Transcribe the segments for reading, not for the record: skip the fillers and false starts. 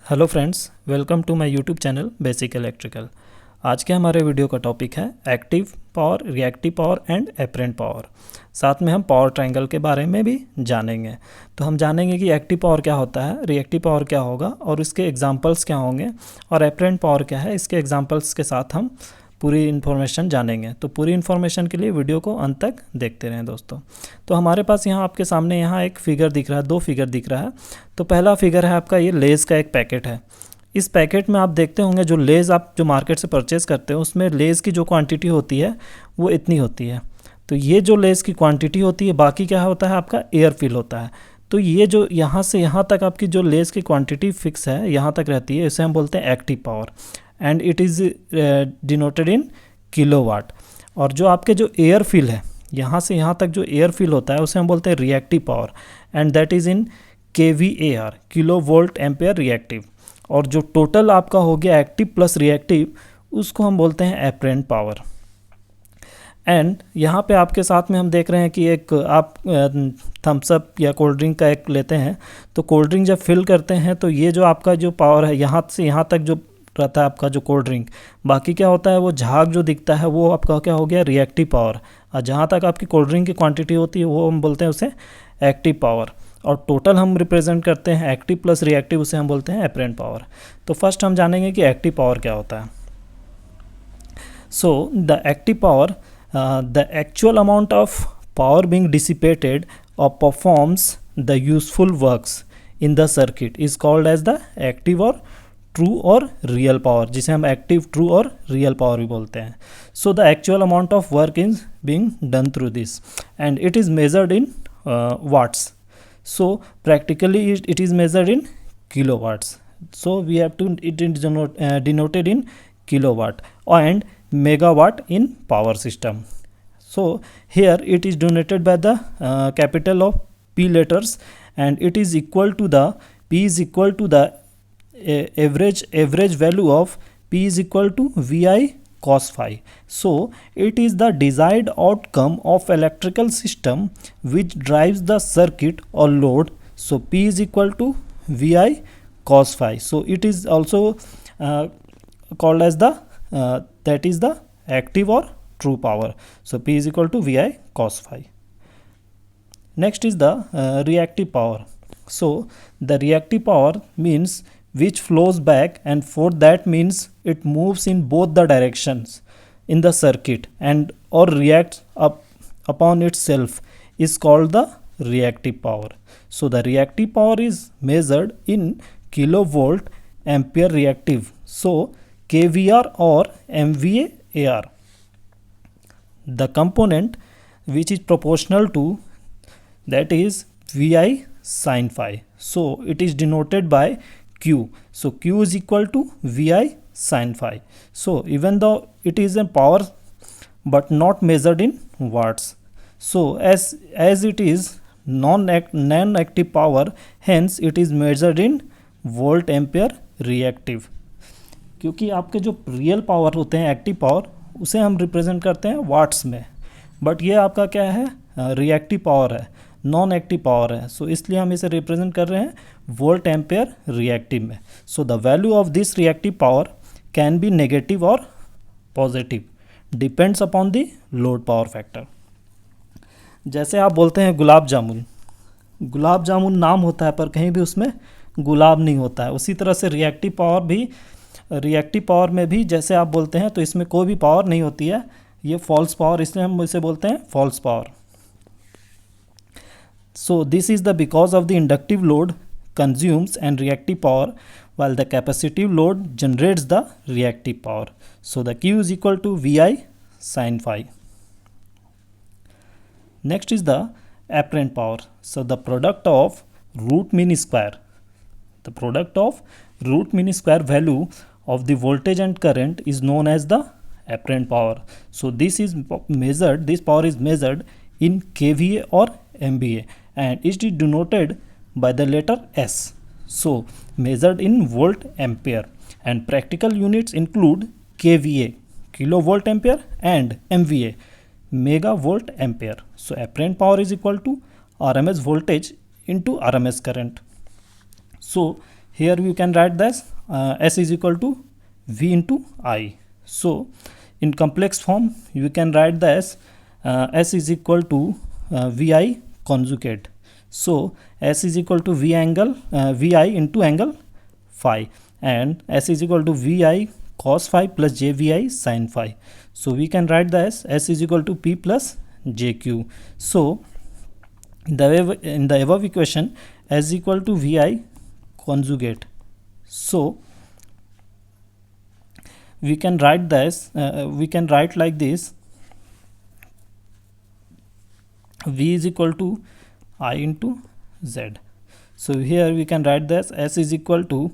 Hello friends, welcome to my YouTube channel basic electrical. आज के हमारे वीडियो का टॉपिक है active power, reactive power and apparent power. साथ में हम पावर ट्रायंगल के बारे में भी जानेंगे। तो हम जानेंगे कि एक्टिव पावर क्या होता है, रिएक्टिव पावर क्या होगा और इसके एग्जांपल्स क्या होंगे, और एपरेंट पावर क्या है, इसके एग्जांपल्स के साथ हम पूरी इन्फॉर्मेशन जानेंगे। तो पूरी इन्फॉर्मेशन के लिए वीडियो को अंत तक देखते रहें दोस्तों। तो हमारे पास यहाँ आपके सामने यहाँ एक फिगर दिख रहा है, दो फिगर दिख रहा है। तो पहला फिगर है आपका, ये लेज़ का एक पैकेट है। इस पैकेट में आप देखते होंगे जो लेज़ आप जो मार्केट से परचेज़ करते हो उसमें लेज़ की जो क्वांटिटी होती है वो इतनी होती है। तो ये जो लेज़ की क्वांटिटी होती है, बाकी क्या होता है आपका एयर फिल होता है। तो ये जो यहाँ से यहाँ तक आपकी जो लेज़ की क्वांटिटी फिक्स है, यहाँ तक रहती है, इसे हम बोलते हैं active power and it is denoted in kilowatt. और जो आपके जो एयर फिल है, यहाँ से यहाँ तक जो एयर फिल होता है उसे हम बोलते हैं reactive power and that is in kVAR, kilo volt ampere reactive. और जो टोटल आपका हो गया एक्टिव प्लस रिएक्टिव, उसको हम बोलते हैं एपरेंट पावर। एंड यहाँ पे आपके साथ में हम देख रहे हैं कि एक आप थम्स अप या कोल्ड ड्रिंक का एक लेते हैं। तो कोल्ड ड्रिंक जब फिल करते हैं तो ये जो आपका जो पावर है, यहाँ से यहाँ तक जो रहता है आपका जो कोल्ड ड्रिंक, बाकी क्या होता है वो झाग जो दिखता है वो आपका क्या हो गया, रिएक्टिव पावर। और जहाँ तक आपकी कोल्ड ड्रिंक की क्वांटिटी होती है वो हम बोलते हैं उसे एक्टिव पावर। और टोटल हम रिप्रेजेंट करते हैं एक्टिव प्लस रिएक्टिव, उसे हम बोलते हैं एपरेंट पावर। तो फर्स्ट हम जानेंगे कि एक्टिव पावर क्या होता है। So the active power, the actual amount of power being dissipated और performs the useful works in the circuit is called as the active और ट्रू और रियल पावर, जिसे हम एक्टिव, ट्रू और रियल पावर भी बोलते हैं। So the actual amount of work is being done through this and it is measured in watts. So practically it is measured in kilowatts. So we have to it is denoted in kilowatt and megawatt in power system. So here it is denoted by the capital of P letters and it is equal to the P is equal to the average value of P is equal to VI cos phi. So it is the desired outcome of electrical system which drives the circuit or load. So P is equal to VI cos phi. So it is also called as the that is the active or true power. So P is equal to VI cos phi. Next is the reactive power. So the reactive power means which flows back, and for that means it moves in both the directions in the circuit and or reacts upon itself is called the reactive power. So the reactive power is measured in kilovolt ampere reactive, so kVAR or MVAR. The component which is proportional to that is VI sin phi, so it is denoted by Q. So Q is equal to VI sin phi. So even though it is a power but not measured in watts, so as it is non-active power, hence it is measured in volt ampere reactive. क्योंकि आपके जो real power होते हैं, active power, उसे हम represent करते हैं watts में, बट ये आपका क्या है, रिएक्टिव पावर है, नॉन एक्टिव पावर है। सो इसलिए हम इसे रिप्रेजेंट कर रहे हैं वोल्ट एम्पेयर रिएक्टिव में। So the value of this reactive power can be negative और positive, depends upon the load power factor. जैसे आप बोलते हैं गुलाब जामुन, गुलाब जामुन नाम होता है पर कहीं भी उसमें गुलाब नहीं होता है। उसी तरह से रिएक्टिव पावर भी, रिएक्टिव पावर में भी जैसे आप बोलते हैं तो इसमें कोई भी पावर नहीं होती है, ये फॉल्स पावर, इसलिए हम इसे बोलते हैं false power. So this is the because of the inductive load consumes and reactive power while the capacitive load generates the reactive power. So the Q is equal to VI sin phi. Next is the apparent power. So the product of root mean square. The product of root mean square value of the voltage and current is known as the apparent power. So this is measured, this power is measured in kVA or MVA and it is denoted by the letter S. So measured in volt ampere and practical units include kVA, kilovolt ampere, and MVA, megavolt ampere. So apparent power is equal to RMS voltage into RMS current. So here we can write this S is equal to V into I. So in complex form you can write this S is equal to VI conjugate. So S is equal to VI into angle phi, and S is equal to VI cos phi plus JVI sin phi. So we can write this S is equal to P plus JQ. So in the above equation S is equal to VI conjugate. So we can write this we can write like this: V is equal to I into Z. So here we can write this S is equal to,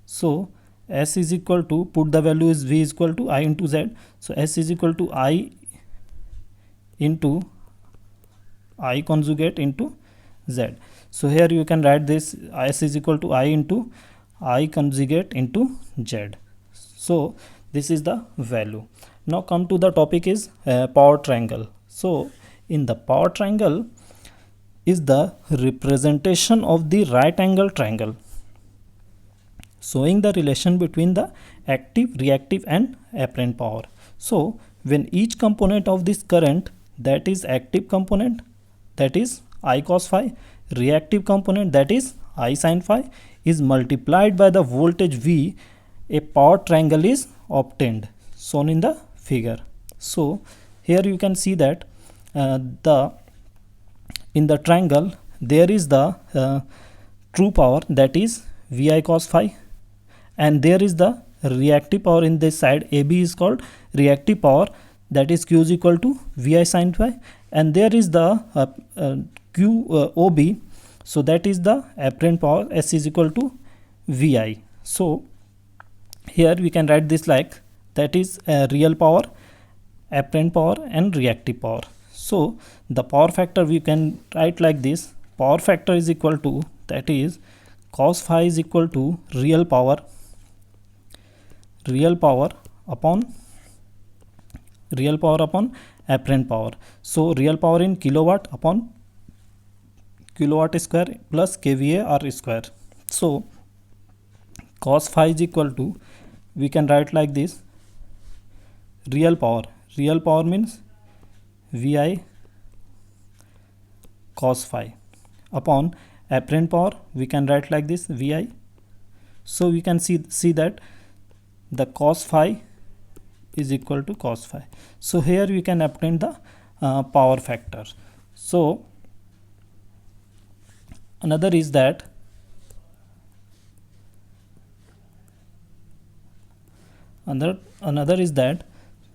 so S is equal to, put the value is V is equal to I into Z. So S is equal to I into I conjugate into Z. So here you can write this S is equal to I into I conjugate into Z. So this is the value. Now come to the topic is power triangle. So in the power triangle is the representation of the right angle triangle, showing the relation between the active, reactive and apparent power. So when each component of this current, that is active component, that is I cos phi, reactive component, that is I sin phi, is multiplied by the voltage V, a power triangle is obtained, shown in the figure. So here you can see that in the triangle there is the true power, that is Vi cos phi, and there is the reactive power in this side. AB is called reactive power, that is Q is equal to Vi sin phi, and there is the OB, so that is the apparent power, S is equal to Vi. So here we can write this like, that is real power, apparent power and reactive power. So the power factor we can write like this: power factor is equal to, that is cos phi is equal to real power upon apparent power. So real power in kilowatt upon kilowatt square plus kVAR square. So cos phi is equal to, we can write like this: real power means Vi cos phi upon apparent power, we can write like this: Vi. So we can see that the cos phi is equal to cos phi. So here we can obtain the power factor. So another is that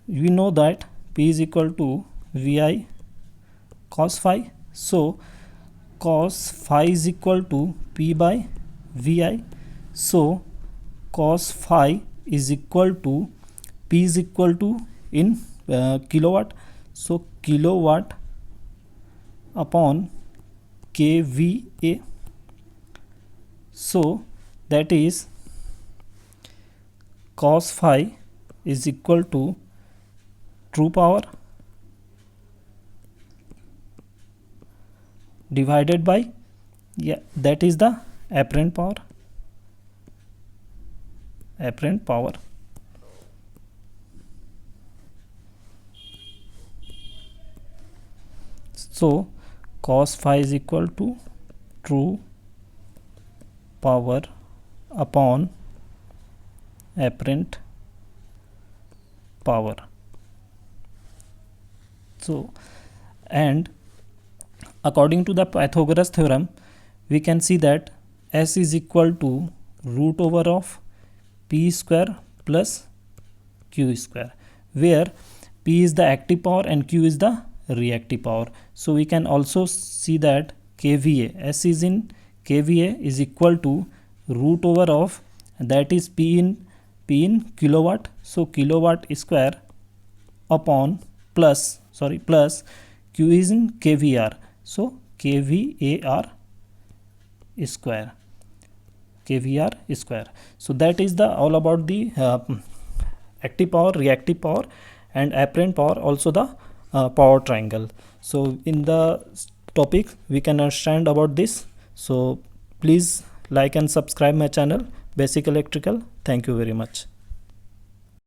we know that P is equal to Vi cos phi. So cos phi is equal to P by Vi. So cos phi is equal to, P is equal to in kilowatt, so kilowatt upon kVA. So that is cos phi is equal to true power divided by, that is the apparent power. So cos phi is equal to true power upon apparent power. So, and according to the Pythagoras theorem, we can see that S is equal to root over of P square plus Q square, where P is the active power and Q is the reactive power. So we can also see that kVA, S is in kVA, is equal to root over of, that is P in kilowatt, so kilowatt square upon plus Q is in kVAR, so kVAR square. So that is the all about the active power, reactive power and apparent power, also the power triangle. So in the topic we can understand about this. So Please like and subscribe my channel Basic Electrical. Thank you very much.